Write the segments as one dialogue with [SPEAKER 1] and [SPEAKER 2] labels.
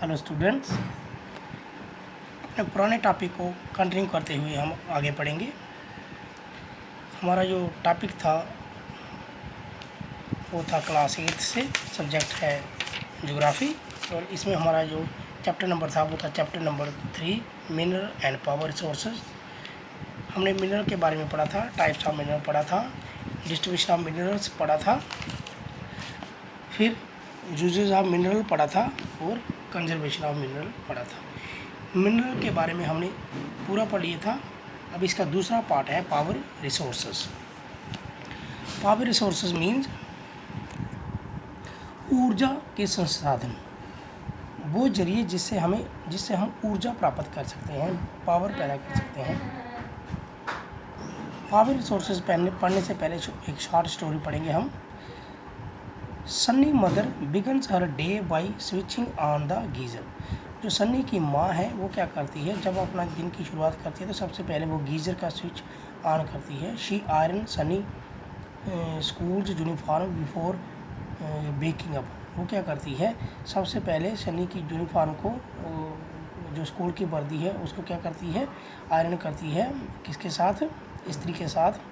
[SPEAKER 1] Hello students, अपने पुराने topic को कंटिन्यू करते हुए हम आगे पढ़ेंगे। हमारा जो टॉपिक था वो था क्लास 8 से, सब्जेक्ट है ज्योग्राफी, और इसमें हमारा जो चैप्टर नंबर था वो था chapter number 3, mineral and power resources. हमने मिनरल के बारे में पढ़ा था, टाइप्स ऑफ मिनरल पढ़ा था, डिस्ट्रीब्यूशन ऑफ मिनरल्स पढ़ा था, फिर यूजेज ऑफ मिनरल पढ़ा था और कंजर्वेशन ऑफ मिनरल पढ़ा था। मिनरल के बारे में हमने पूरा पढ़ लिया था। अब इसका दूसरा पार्ट है power resources. Power resources means ऊर्जा के संसाधन, वो जरिए जिससे हम ऊर्जा प्राप्त कर सकते हैं, पावर पैदा कर सकते हैं। पावर रिसोर्सेज पढ़ने से पहले एक शॉर्ट स्टोरी पढ़ेंगे हम। Sunny mother begins her day by switching on the geyser. जो सन्नी की माँ है वो क्या करती है, जब अपना दिन की शुरुआत करती है तो सबसे पहले वो गीज़र का स्विच ऑन करती है। She iron Sunny schools uniform before baking up. वो क्या करती है, सबसे पहले सन्नी की यूनिफॉर्म को, जो स्कूल की वर्दी है उसको क्या करती है, आयरन करती है। किसके साथ? स्त्री के साथ।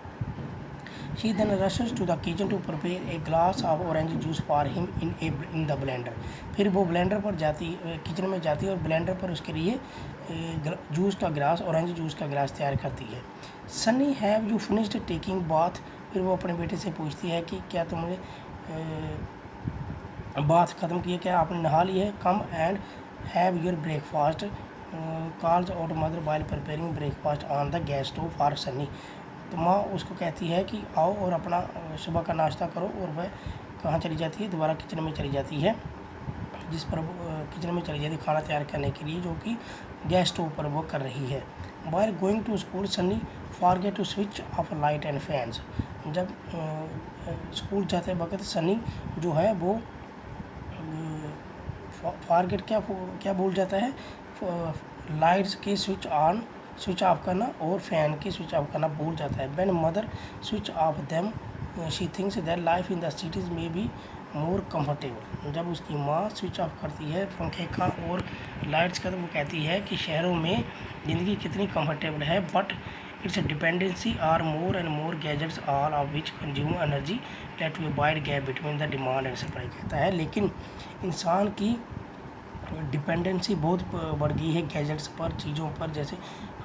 [SPEAKER 1] She then rushes to the kitchen to prepare a glass of orange juice for him in the blender। फिर वो ब्लेंडर पर किचन में जाती है और ब्लेंडर पर उसके लिए जूस का गिलास, ऑरेंज जूस का गिलास तैयार करती है। Sunny have you finished taking bath. फिर वो अपने बेटे से पूछती है कि क्या तुमने बाथ ख़त्म किया, क्या आपने नहा लिया है? Come and have your breakfast calls out mother while preparing breakfast on the gas stove for Sunny. तो माँ उसको कहती है कि आओ और अपना सुबह का नाश्ता करो, और वह कहाँ चली जाती है, दोबारा किचन में चली जाती है, जिस पर किचन में चली जाती है खाना तैयार करने के लिए, जो कि गैस स्टोव पर वो कर रही है। While going to school Sunny forget to switch off light and fans. जब स्कूल जाते वक्त सनी जो है वो फॉरगेट क्या भूल जाता है, लाइट्स के स्विच ऑफ करना और फैन के स्विच ऑफ करना भूल जाता है। When mother switch off them she thinks that life in the cities में बी मोर कंफर्टेबल। जब उसकी माँ स्विच ऑफ करती है पंखे का और लाइट्स का, तो वो कहती है कि शहरों में ज़िंदगी कितनी कंफर्टेबल है, but its dependency are more and more gadgets all of which consume energy that too wide gap between the demand and supply. कहता है लेकिन इंसान की डिपेंडेंसी बहुत बढ़ गई है गैजेट्स पर, चीज़ों पर। जैसे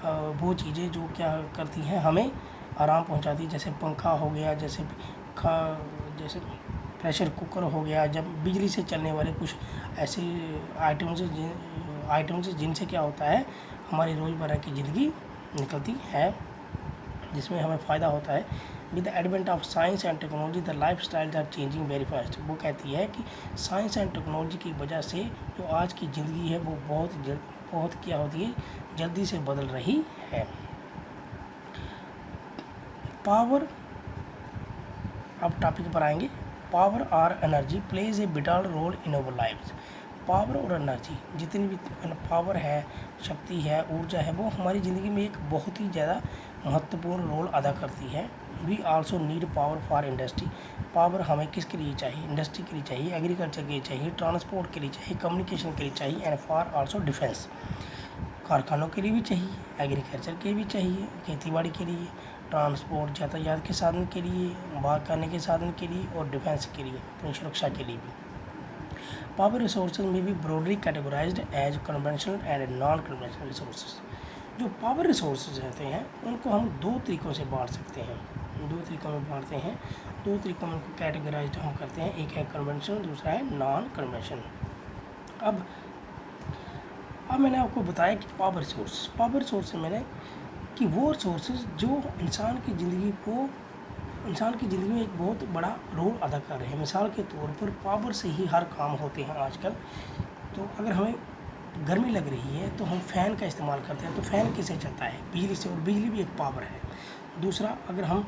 [SPEAKER 1] वो चीज़ें जो क्या करती हैं, हमें आराम पहुंचाती है, जैसे पंखा हो गया, जैसे प्रेशर कुकर हो गया। जब बिजली से चलने वाले कुछ ऐसे आइटम्स जिनसे क्या होता है, हमारी रोज़मर्रा की ज़िंदगी निकलती है, जिसमें हमें फ़ायदा होता है। With the advent of science and technology the life style are changing very fast. वो कहती है कि साइंस एंड टेक्नोलॉजी की वजह से जो आज की ज़िंदगी है वो बहुत क्या होती है, जल्दी से बदल रही है। पावर, अब टॉपिक पर आएंगे। पावर और energy plays a vital role in our life. Power और एनर्जी, जितनी भी पावर है, शक्ति है, ऊर्जा है, वो हमारी ज़िंदगी में एक बहुत ही ज़्यादा महत्वपूर्ण रोल अदा करती है। We also need power for industry. Power हमें किसके लिए चाहिए? इंडस्ट्री के लिए चाहिए, एग्रीकल्चर के लिए चाहिए, ट्रांसपोर्ट के लिए चाहिए, कम्युनिकेशन के लिए चाहिए, एंड फॉर आल्सो डिफेंस। कारखानों के लिए भी चाहिए, एग्रीकल्चर के भी चाहिए, खेतीबाड़ी के लिए, ट्रांसपोर्ट यातायात के साधन के लिए, बाग करने के साधन के लिए, और डिफेंस के लिए, अपनी सुरक्षा के लिए भी। पावर रिसोर्सेज में भी broadly categorized as conventional and non conventional resources. जो पावर रिसोर्सेज रहते हैं उनको हम दो तरीक़ों से बांट सकते हैं, दो तरीक़ों में बांटते हैं, दो तरीक़ों में उनको कैटेगराइज्ड हम करते हैं। एक है कन्वेंशनल, दूसरा है नॉन कन्वेंशनल। अब मैंने आपको बताया कि पावर रिसोर्स मैंने कि वो रिसोर्सेज जो इंसान की ज़िंदगी में एक बहुत बड़ा रोल अदा कर रहे हैं। मिसाल के तौर पर पावर से ही हर काम होते हैं आजकल। तो अगर हमें गर्मी लग रही है तो हम फ़ैन का इस्तेमाल करते हैं, तो फ़ैन किससे चलता है? बिजली से, और बिजली भी एक पावर है। दूसरा, अगर हम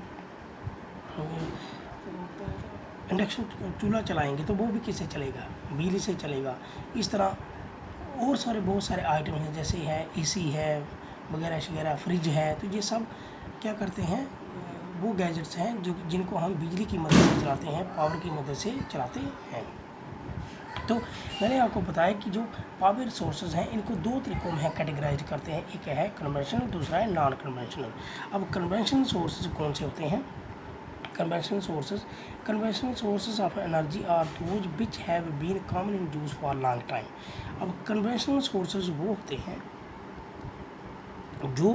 [SPEAKER 1] इंडक्शन चूल्हा चलाएंगे तो वो भी किससे चलेगा? बिजली से चलेगा। इस तरह और बहुत सारे आइटम हैं, जैसे है एसी है वगैरह, फ्रिज है। तो ये सब क्या करते हैं, वो गैजेट्स हैं जिनको हम बिजली की मदद से चलाते हैं, पावर की मदद से चलाते हैं। तो मैंने आपको बताया कि जो पावर रिसोर्सेज हैं इनको दो तरीकों में कैटेगराइज करते हैं, एक है कन्वेंशनल, दूसरा है नॉन कन्वेंशनल। अब कन्वेंशनल सोर्सेज कौन से होते हैं? conventional sources of energy are those which have been common in use for long time। अब conventional sources वो होते हैं जो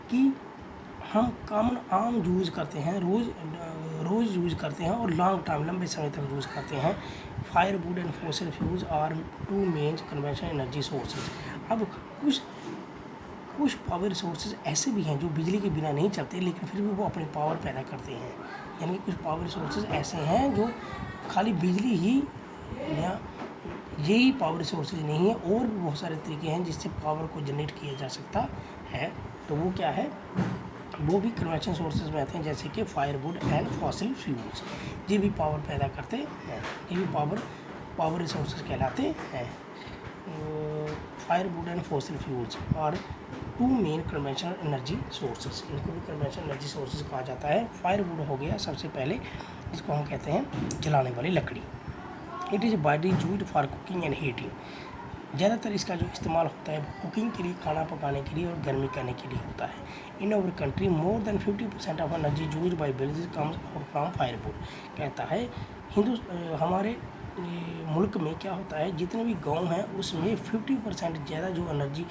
[SPEAKER 1] कि हम कॉमन आम यूज़ करते हैं, रोज़ यूज़ करते हैं और लॉन्ग टाइम लंबे समय तक यूज़ करते हैं। Firewood and fossil fuels are two main conventional energy sources. अब कुछ पावर रिसोर्सेज ऐसे भी हैं जो बिजली के बिना नहीं चलते लेकिन फिर भी वो अपनी पावर पैदा करते हैं। यानी कुछ पावर रिसोर्सेज ऐसे हैं जो खाली बिजली ही या यही पावर रिसोर्सेज नहीं है, और भी बहुत सारे तरीके हैं जिससे पावर को जनरेट किया जा सकता है। तो वो क्या है? वो भी कन्वेंशनल सोर्सेज में आते हैं, जैसे कि फायरवुड एंड फॉसिल फ्यूल्स। ये भी पावर पैदा करते हैं, ये भी पावर रिसोर्सेज कहलाते हैं। फायरवुड एंड फॉसिल फ्यूल्स और two main conventional energy sources, इनको भी कन्वेंशनल एनर्जी सोर्सेज कहा जाता है। फायरवुड हो गया सबसे पहले, इसको हम कहते हैं जलाने वाली लकड़ी। It is widely used for cooking and heating. ज़्यादातर इसका जो इस्तेमाल होता है कुकिंग के लिए, खाना पकाने के लिए और गर्मी करने के लिए होता है। इन over country more than 50% of energy use by villages comes out from firewood. कहता है हमारे मुल्क में क्या होता है, जितने भी गांव हैं उसमें 50% ज़्यादा जो एनर्जी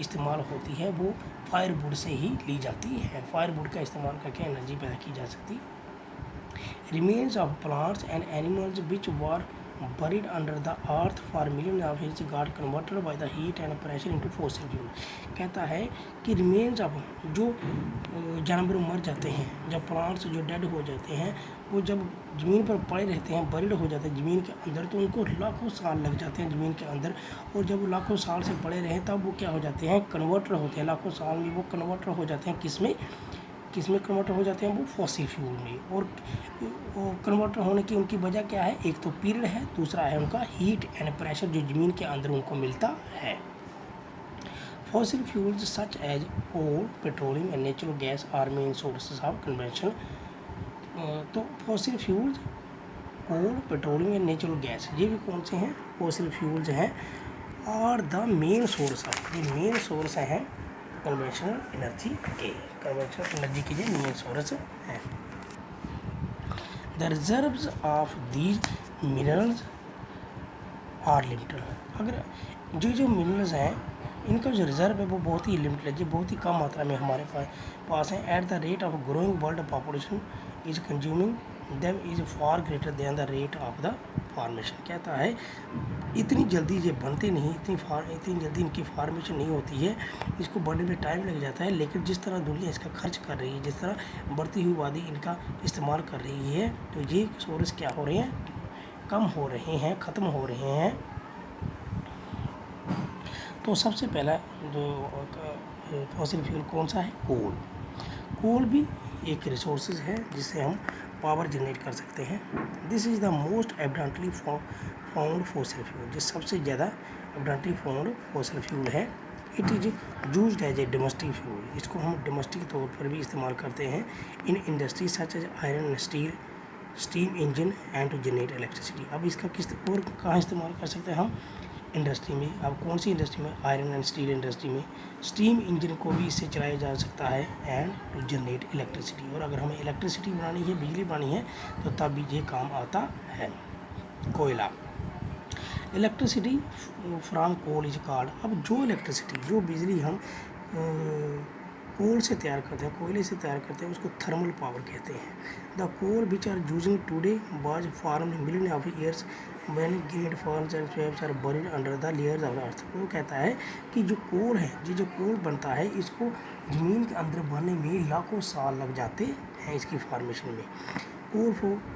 [SPEAKER 1] इस्तेमाल होती है वो फायरवुड से ही ली जाती है। फायरवुड का इस्तेमाल करके एनर्जी पैदा की जा सकती। Remains of plants and animals which were buried under the earth for millions of years got converted by the heat and pressure into fossil fuel। कहता है कि रिमेन्स ऑफ जो जानवर मर जाते हैं, जब प्लांट्स जो डेड हो जाते हैं वो जब ज़मीन पर पड़े रहते हैं, बरीड हो जाते हैं ज़मीन के अंदर, तो उनको लाखों साल लग जाते हैं ज़मीन के अंदर। और जब वो लाखों साल से पड़े रहें तब वो क्या हो जाते हैं? कन्वर्टर होते हैं। लाखों साल में वो कन्वर्टर हो जाते हैं किस में कन्वर्टर हो जाते हैं? वो फॉसिल फ्यूल में। और कन्वर्टर होने की उनकी वजह क्या है? एक तो पीरियड है, दूसरा है उनका हीट एंड प्रेशर जो ज़मीन के अंदर उनको मिलता है। Fossil fuels such as coal, petroleum and natural gas are main sources of convention. तो fossil fuels, coal, petroleum and natural gas, ये भी कौन से हैं? फॉसिल फ्यूल्स हैं। और द मेन सोर्स ऑफ, ये मेन सोर्स हैं कन्वेंशनल एनर्जी के। कन्वेंशनल एनर्जी के लिए मेन सोर्स है। The reserves of these minerals are limited. अगर जो मिनरल्स हैं इनका जो रिजर्व है वो बहुत ही लिमिटेड है, बहुत ही कम मात्रा में हमारे पास है। At the rate of growing world population is consuming them is far greater than the rate of the formation. कहता है इतनी जल्दी ये बनते नहीं, इतनी जल्दी इनकी फॉर्मेशन नहीं होती है, इसको बढ़ने में टाइम लग जाता है। लेकिन जिस तरह दुनिया इसका खर्च कर रही है, जिस तरह बढ़ती हुई आबादी इनका इस्तेमाल कर रही है, तो ये सोर्स क्या हो रहे हैं? कम हो रहे हैं, ख़त्म हो रहे हैं। तो सबसे पहला जो फॉसिल फ्यूल कौन सा है? कोल भी एक रिसोर्सेज है जिससे हम पावर जनरेट कर सकते हैं। This is the most abundantly found fossil fuel, जो सबसे ज़्यादा एबडेंटली फाउंड फॉसिल फ्यूल है। It is used as a domestic fuel, इसको हम डोमेस्टिक तौर पर भी इस्तेमाल करते हैं। In industry such as iron and steel, steam engine and to generate electricity. अब इसका किस और कहाँ इस्तेमाल कर सकते हैं हम? इंडस्ट्री में। अब कौन सी इंडस्ट्री में? आयरन एंड स्टील इंडस्ट्री में। स्टीम इंजन को भी इससे चलाया जा सकता है एंड टू जनरेट इलेक्ट्रिसिटी। और अगर हमें इलेक्ट्रिसिटी बनानी है, बिजली बनानी है, तो तब भी ये काम आता है। कोयला, electricity from coal is called. अब जो इलेक्ट्रिसिटी, जो बिजली हम कोल से तैयार करते हैं, कोयले से तैयार करते हैं, उसको थर्मल पावर कहते हैं। The coal which are using today was formed million of years when great falls and swamps are buried under the layers of earth. वो कहता है कि जो कोल है, जो कोल बनता है, इसको ज़मीन के अंदर बनने में लाखों साल लग जाते हैं इसकी फॉर्मेशन में।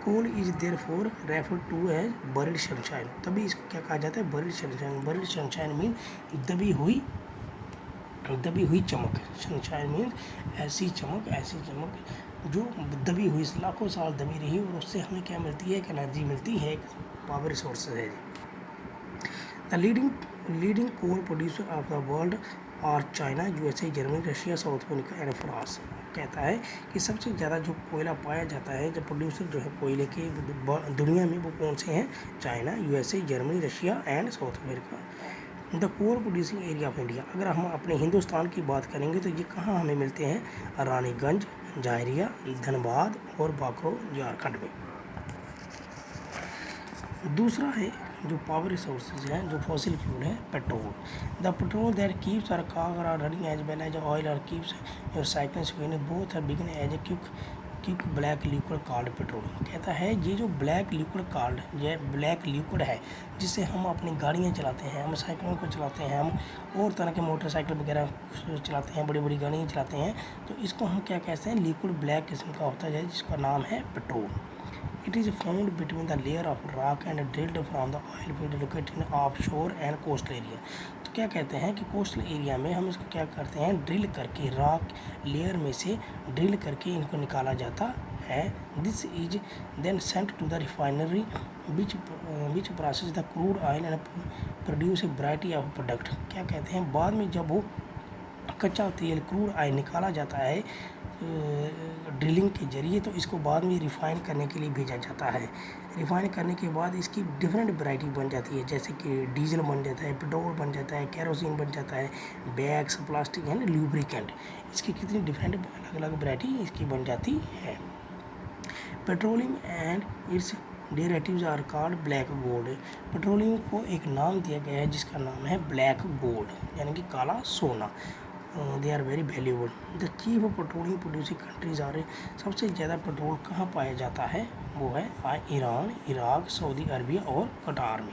[SPEAKER 1] Coal is therefore refer to as buried sunshine. तभी इसको क्या कहा जाता है? Buried sunshine. Buried sunshine mean दबी हुई चमक। सनशाइन मीन ऐसी चमक जो दबी हुई, लाखों साल दबी रही, और उससे हमें क्या मिलती है? एक एनर्जी मिलती है, एक पावर रिसोर्स है। The leading coal producer of the world are China, USA, Germany, Russia, South Africa and France. कहता है कि सबसे ज़्यादा जो कोयला पाया जाता है, जब प्रोड्यूसर जो है कोयले के दुनिया में, वो कौन से हैं? China, USA, Germany, Russia and south America. The core producing area of India, अगर हम अपने हिंदुस्तान की बात करेंगे तो ये कहाँ हमें मिलते हैं? रानीगंज, जाहरिया, धनबाद और बाकरो, झारखंड में। दूसरा है जो पावर रिसोर्सेज हैं, जो फॉसिल फ्यूल है, petrol. The petrol that keeps our car are running as well as oil are keeps your cycle screen both are begin as a quick black liquid called petrol. कहता है ये जो black liquid called, ये black liquid है जिससे हम अपनी गाड़ियाँ चलाते हैं, हम साइकिलों को चलाते हैं, हम और तरह के मोटरसाइकिल वगैरह चलाते हैं, बड़ी बड़ी गाड़ियाँ चलाते हैं, तो इसको हम क्या कहते हैं? लिक्विड ब्लैक किस्म का होता है जिसका नाम है petrol. It is found between the layer of rock and drilled from the oil field located in offshore and coastal area। तो क्या कहते हैं कि कोस्टल एरिया में हम इसको क्या करते हैं? ड्रिल करके, रॉक लेयर में से ड्रिल करके इनको निकाला जाता है। This is then sent to the refinery which process the crude oil and produce a variety of product. क्या कहते हैं? बाद में जब वो कच्चा तेल, क्रूड ऑयल निकाला जाता है ड्रिलिंग के जरिए, तो इसको बाद में रिफ़ाइन करने के लिए भेजा जाता है। रिफ़ाइन करने के बाद इसकी डिफरेंट वैरायटी बन जाती है, जैसे कि डीजल बन जाता है, पेट्रोल बन जाता है, केरोसिन बन जाता है, बैग्स, प्लास्टिक एंड ल्यूब्रिकेंट। इसकी कितनी डिफरेंट अलग अलग वैरायटी इसकी बन जाती है। Petroleum and its derivatives are called black gold. Petroleum को एक नाम दिया गया है जिसका नाम है ब्लैक गोल्ड, यानी कि काला सोना। They are very valuable. The chief of petroleum producing countries are, सबसे ज़्यादा पेट्रोल कहाँ पाया जाता है? वो है ईरान, इराक, सऊदी अरबिया और कटार में।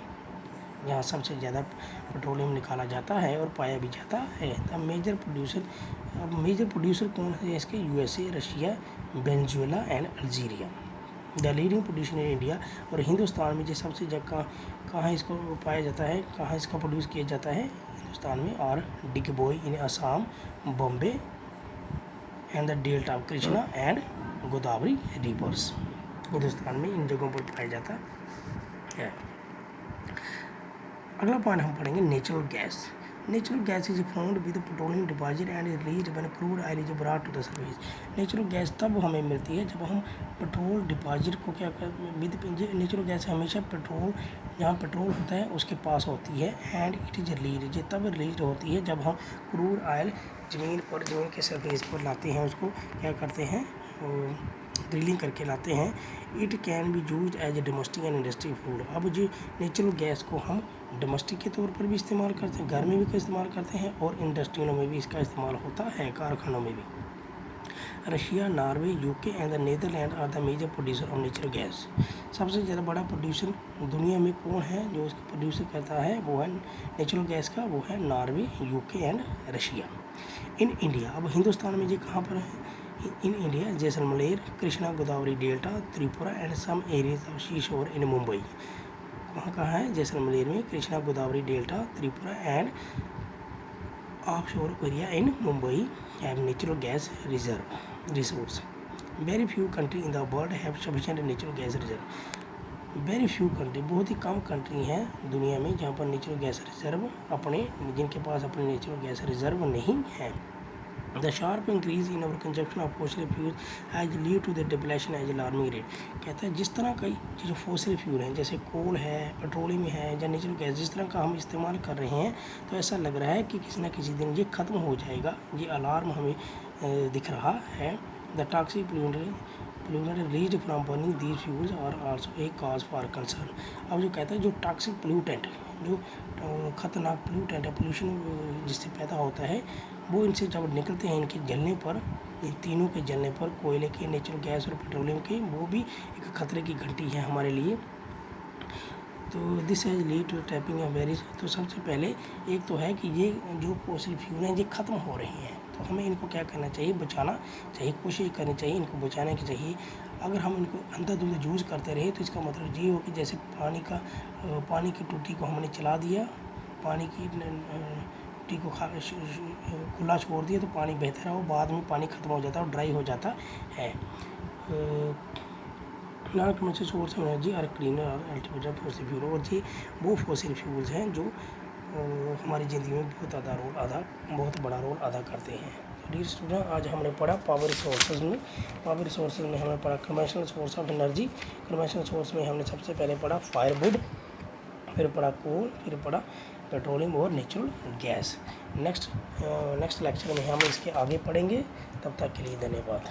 [SPEAKER 1] यहाँ सबसे ज़्यादा पेट्रोलियम निकाला जाता है और पाया भी जाता है। द मेजर प्रोड्यूसर कौन है इसके? USA, Russia, Venezuela and Algeria. The leading producer in India, और हिंदुस्तान में जो सबसे जगह कहाँ इसको पाया जाता है, कहाँ इसका प्रोड्यूस किया जाता है? हिंदुस्तान में और Digboi in Assam, Bombay and the delta of Krishna and Godavari rivers. Hindustan में इन जगहों पर पाया जाता है। अगला पॉइंट हम पढ़ेंगे natural gas. Natural gas is found with petroleum deposit and release when crude oil is brought to the surface. Natural gas तब हमें मिलती है जब हम पेट्रोल डिपॉजिट को क्या विद नेचुरल गैस हमेशा पेट्रोल, जहाँ पेट्रोल होता है उसके पास होती है, एंड इट इज रिलीज, ये तब रिलीज होती है जब हम क्रूड ऑयल ज़मीन के सरफेस पर लाते हैं, उसको क्या करते हैं? ड्रिलिंग करके लाते हैं। It can be use as a domestic and industry food. अब जो नेचुरल गैस को हम डोमेस्टिक के तौर पर भी इस्तेमाल करते हैं, घर में भी इस्तेमाल करते हैं, और इंडस्ट्रियों में भी इसका इस्तेमाल होता है, कारखानों में भी। Russia, Norway, UK and the Netherland are the major producer of natural gas. सबसे ज़्यादा बड़ा प्रोड्यूसर दुनिया में कौन है जो इसका प्रोड्यूसर करता है? वो है नेचुरल गैस का, वो है Norway, UK and Russia. In India, अब हिंदुस्तान में ये कहाँ पर है? In India Jaisalmer, Krishna Godavari delta, Tripura and some areas of sea shore in Mumbai. कहाँ है? जैसलमेर में, Krishna Godavari delta, Tripura and off shore area in Mumbai have natural gas resource. Very few country in the world have sufficient natural gas reserve. Very few country, बहुत ही कम country हैं दुनिया में जहाँ पर नेचुरल गैस रिजर्व जिनके पास अपने नेचुरल गैस रिजर्व नहीं है। The sharp increase in our consumption of fossil fuels has led to the depletion at alarming rate। कहता है जिस तरह का जो फॉसिल फ्यूल हैं, जैसे कोल है, पेट्रोलियम है या नेचुरल गैस, जिस तरह का हम इस्तेमाल कर रहे हैं, तो ऐसा लग रहा है कि किसी न किसी दिन ये ख़त्म हो जाएगा। ये अलार्म हमें दिख रहा है। The toxic pollutant released from burning these fuels are also a cause for concern। अब जो कहता है जो टॉक्सिक पोल्यूटेंट, जो ख़तरनाक पोल्यूटेंट है, पोल्यूशन जिससे पैदा होता है, वो इनसे जब निकलते हैं, इनके जलने पर, इन तीनों के जलने पर, कोयले के, नेचुरल गैस और पेट्रोलियम के, वो भी एक खतरे की घंटी है हमारे लिए। तो this has lead to tapping of various. तो सबसे पहले एक तो है कि ये जो फॉसिल फ्यूल हैं ये ख़त्म हो रहे हैं, तो हमें इनको क्या करना चाहिए? बचाना चाहिए, कोशिश करनी चाहिए इनको बचाने की चाहिए। अगर हम इनको अंधाधुंध यूज़ करते रहे तो इसका मतलब ये हो कि जैसे पानी की टूटी को हमने चला दिया, पानी की टूटी को खुला छोड़ दिया, तो पानी बहता रहा, बाद में पानी ख़त्म हो जाता है और ड्राई हो जाता है। Non commercial source of energy और क्लीनर और अल्टीमेट फॉसिल फ्यूल, और ये वो फॉसिल फ्यूल्स हैं जो हमारी ज़िंदगी में बहुत बड़ा रोल अदा करते हैं। डियर स्टूडेंट, आज हमने पढ़ा पावर रिसोर्सेज में। पावर रिसोर्सेज में हमने पढ़ा conventional source of energy. Conventional source में हमने सबसे पहले पढ़ा फायरवुड, फिर पढ़ा कोल, फिर पढ़ा पेट्रोलियम और नेचुरल गैस। नेक्स्ट लेक्चर में हम इसके आगे पढ़ेंगे। तब तक के लिए धन्यवाद।